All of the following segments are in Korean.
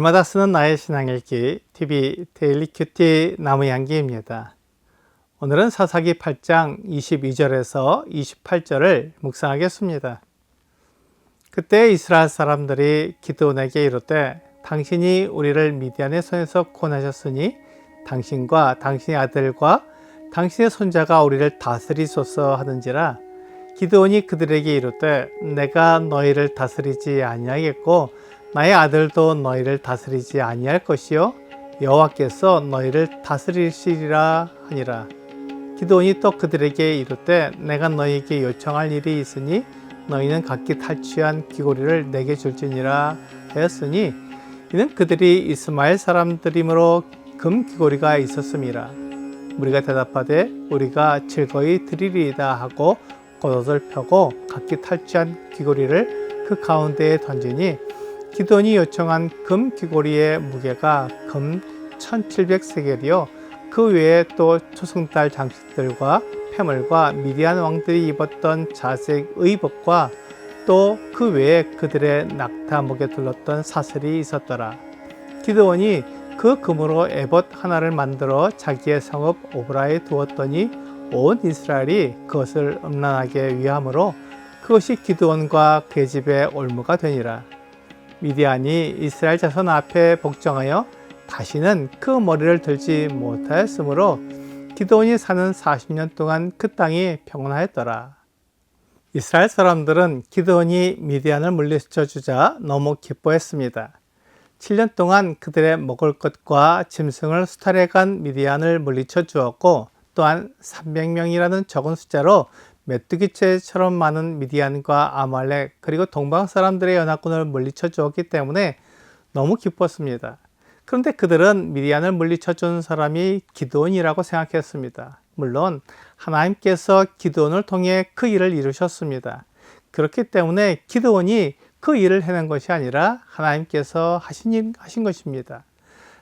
주일마다 쓰는 나의 신앙읽기 TV 데일리 큐티 나무향기입니다. 오늘은 사사기 8장 22절에서 28절을 묵상하겠습니다. 그때 이스라엘 사람들이 기드온에게 이르되 당신이 우리를 미디안의 손에서 구원하셨으니 당신과 당신의 아들과 당신의 손자가 우리를 다스리소서 하는지라. 기드온이 그들에게 이르되 내가 너희를 다스리지 아니하겠고 나의 아들도 너희를 다스리지 아니할 것이요 여호와께서 너희를 다스리시리라 하니라. 기드온이 또 그들에게 이르되 내가 너희에게 요청할 일이 있으니 너희는 각기 탈취한 귀고리를 내게 줄지니라 하였으니 이는 그들이 이스마엘 사람들이므로 금 귀고리가 있었음이라. 우리가 대답하되 우리가 즐거이 드리리이다 하고 겉옷을 펴고 각기 탈취한 귀고리를 그 가운데에 던지니 기드온이 요청한 금 귀고리의 무게가 금 1700세겔이요 그 외에 또 초승달 장식들과 패물과 미디안 왕들이 입었던 자색 의복과 또 그 외에 그들의 낙타 목에 둘렀던 사슬이 있었더라. 기드온이 그 금으로 에봇 하나를 만들어 자기의 성읍 오브라에 두었더니 온 이스라엘이 그것을 음란하게 위함으로 그것이 기드온과 그의 집의 올무가 되니라. 미디안이 이스라엘 자손 앞에 복종하여 다시는 그 머리를 들지 못하였으므로 기드온이 사는 40년 동안 그 땅이 평온하였더라. 이스라엘 사람들은 기드온이 미디안을 물리쳐 주자 너무 기뻐했습니다. 7년 동안 그들의 먹을 것과 짐승을 수탈해간 미디안을 물리쳐 주었고 또한 300명이라는 적은 숫자로 메뚜기채처럼 많은 미디안과 아말렉 그리고 동방 사람들의 연합군을 물리쳐 주었기 때문에 너무 기뻤습니다. 그런데 그들은 미디안을 물리쳐 준 사람이 기드온이라고 생각했습니다. 물론 하나님께서 기드온을 통해 그 일을 이루셨습니다. 그렇기 때문에 기드온이 그 일을 해낸 것이 아니라 하나님께서 하신 것입니다.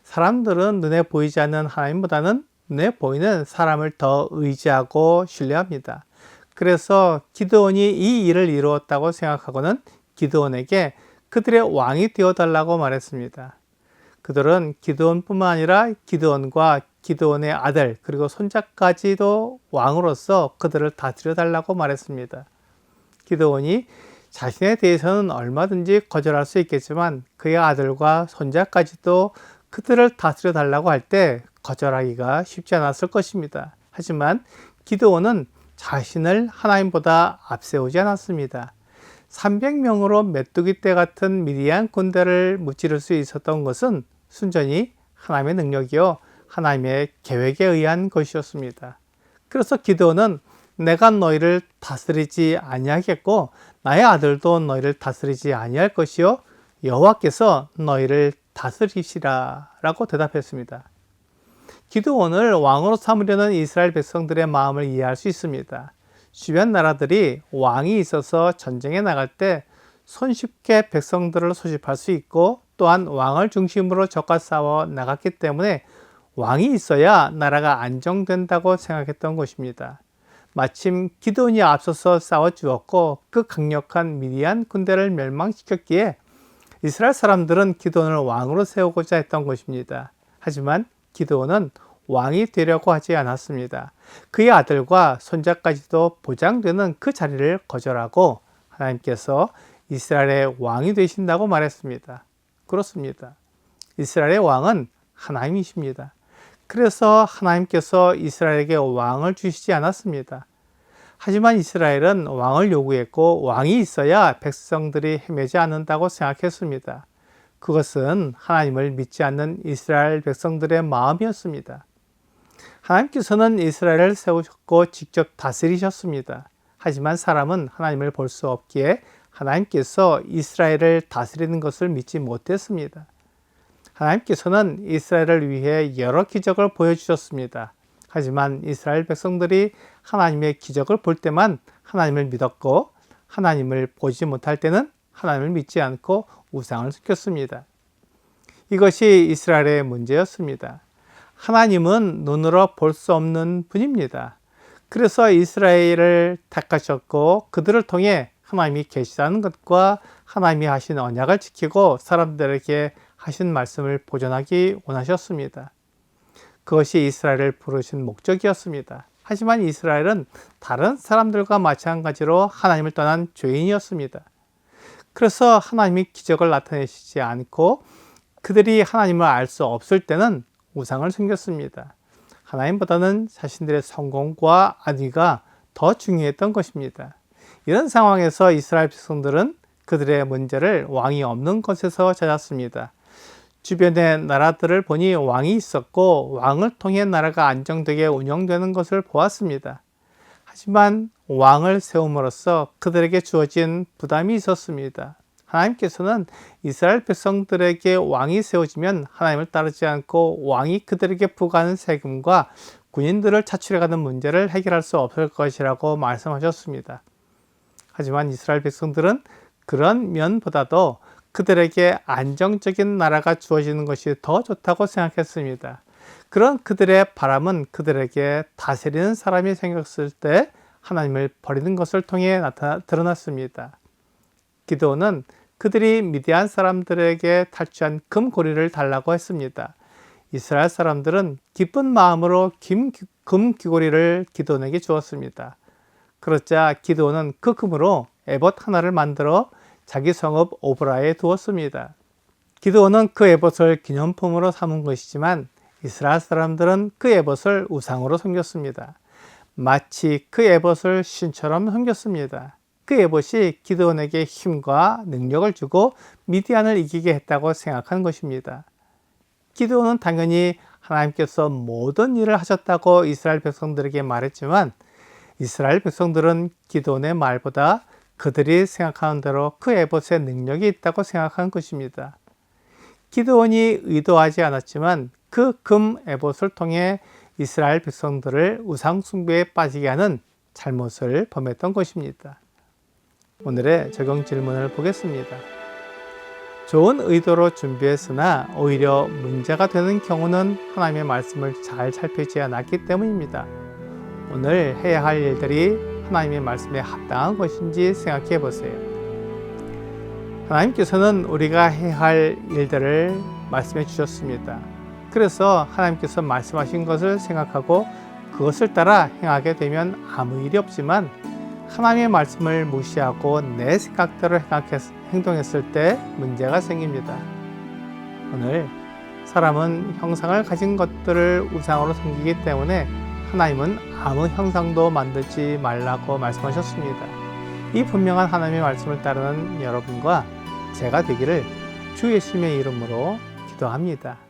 사람들은 눈에 보이지 않는 하나님보다는 눈에 보이는 사람을 더 의지하고 신뢰합니다. 그래서 기드온이 이 일을 이루었다고 생각하고는 기드온에게 그들의 왕이 되어달라고 말했습니다. 그들은 기드온뿐만 아니라 기드온과 기드온의 아들 그리고 손자까지도 왕으로서 그들을 다스려달라고 말했습니다. 기드온이 자신에 대해서는 얼마든지 거절할 수 있겠지만 그의 아들과 손자까지도 그들을 다스려달라고 할 때 거절하기가 쉽지 않았을 것입니다. 하지만 기드온은 자신을 하나님보다 앞세우지 않았습니다. 300명으로 메뚜기떼 같은 미디안 군대를 무찌를 수 있었던 것은 순전히 하나님의 능력이요 하나님의 계획에 의한 것이었습니다. 그래서 기드온은 내가 너희를 다스리지 아니하겠고 나의 아들도 너희를 다스리지 아니할 것이요 여호와께서 너희를 다스리시라 라고 대답했습니다. 기드온을 왕으로 삼으려는 이스라엘 백성들의 마음을 이해할 수 있습니다. 주변 나라들이 왕이 있어서 전쟁에 나갈 때 손쉽게 백성들을 소집할 수 있고 또한 왕을 중심으로 적과 싸워 나갔기 때문에 왕이 있어야 나라가 안정된다고 생각했던 것입니다. 마침 기드온이 앞서서 싸워주었고 그 강력한 미디안 군대를 멸망시켰기에 이스라엘 사람들은 기드온을 왕으로 세우고자 했던 것입니다. 하지만 기드온은 왕이 되려고 하지 않았습니다. 그의 아들과 손자까지도 보장되는 그 자리를 거절하고 하나님께서 이스라엘의 왕이 되신다고 말했습니다. 그렇습니다. 이스라엘의 왕은 하나님이십니다. 그래서 하나님께서 이스라엘에게 왕을 주시지 않았습니다. 하지만 이스라엘은 왕을 요구했고 왕이 있어야 백성들이 헤매지 않는다고 생각했습니다. 그것은 하나님을 믿지 않는 이스라엘 백성들의 마음이었습니다. 하나님께서는 이스라엘을 세우셨고 직접 다스리셨습니다. 하지만 사람은 하나님을 볼 수 없기에 하나님께서 이스라엘을 다스리는 것을 믿지 못했습니다. 하나님께서는 이스라엘을 위해 여러 기적을 보여주셨습니다. 하지만 이스라엘 백성들이 하나님의 기적을 볼 때만 하나님을 믿었고 하나님을 보지 못할 때는 하나님을 믿지 않고 우상을 섬겼습니다. 이것이 이스라엘의 문제였습니다. 하나님은 눈으로 볼 수 없는 분입니다. 그래서 이스라엘을 택하셨고 그들을 통해 하나님이 계시다는 것과 하나님이 하신 언약을 지키고 사람들에게 하신 말씀을 보존하기 원하셨습니다. 그것이 이스라엘을 부르신 목적이었습니다. 하지만 이스라엘은 다른 사람들과 마찬가지로 하나님을 떠난 죄인이었습니다. 그래서 하나님이 기적을 나타내시지 않고 그들이 하나님을 알 수 없을 때는 우상을 섬겼습니다. 하나님보다는 자신들의 성공과 안위가 더 중요했던 것입니다. 이런 상황에서 이스라엘 백성들은 그들의 문제를 왕이 없는 곳에서 찾았습니다. 주변의 나라들을 보니 왕이 있었고 왕을 통해 나라가 안정되게 운영되는 것을 보았습니다. 하지만 왕을 세움으로써 그들에게 주어진 부담이 있었습니다. 하나님께서는 이스라엘 백성들에게 왕이 세워지면 하나님을 따르지 않고 왕이 그들에게 부과하는 세금과 군인들을 차출해가는 문제를 해결할 수 없을 것이라고 말씀하셨습니다. 하지만 이스라엘 백성들은 그런 면보다도 그들에게 안정적인 나라가 주어지는 것이 더 좋다고 생각했습니다. 그런 그들의 바람은 그들에게 다스리는 사람이 생겼을 때 하나님을 버리는 것을 통해 드러났습니다. 기드온은 그들이 미디안 사람들에게 탈취한 금고리를 달라고 했습니다. 이스라엘 사람들은 기쁜 마음으로 금 귀고리를 기드온에게 주었습니다. 그러자 기드온은 그 금으로 에봇 하나를 만들어 자기 성읍 오브라에 두었습니다. 기드온은 그 에봇을 기념품으로 삼은 것이지만 이스라엘 사람들은 그 에봇을 우상으로 섬겼습니다. 마치 그 에봇을 신처럼 섬겼습니다. 그 에봇이 기드온에게 힘과 능력을 주고 미디안을 이기게 했다고 생각한 것입니다. 기드온은 당연히 하나님께서 모든 일을 하셨다고 이스라엘 백성들에게 말했지만 이스라엘 백성들은 기드온의 말보다 그들이 생각하는 대로 그 에봇의 능력이 있다고 생각한 것입니다. 기드온이 의도하지 않았지만 그 금 에봇을 통해 이스라엘 백성들을 우상 숭배에 빠지게 하는 잘못을 범했던 것입니다. 오늘의 적용 질문을 보겠습니다. 좋은 의도로 준비했으나 오히려 문제가 되는 경우는 하나님의 말씀을 잘 살피지 않았기 때문입니다. 오늘 해야 할 일들이 하나님의 말씀에 합당한 것인지 생각해 보세요. 하나님께서는 우리가 해야 할 일들을 말씀해 주셨습니다. 그래서 하나님께서 말씀하신 것을 생각하고 그것을 따라 행하게 되면 아무 일이 없지만 하나님의 말씀을 무시하고 내 생각대로 행동했을 때 문제가 생깁니다. 오늘 사람은 형상을 가진 것들을 우상으로 섬기기 때문에 하나님은 아무 형상도 만들지 말라고 말씀하셨습니다. 이 분명한 하나님의 말씀을 따르는 여러분과 제가 되기를 주 예수님의 이름으로 기도합니다.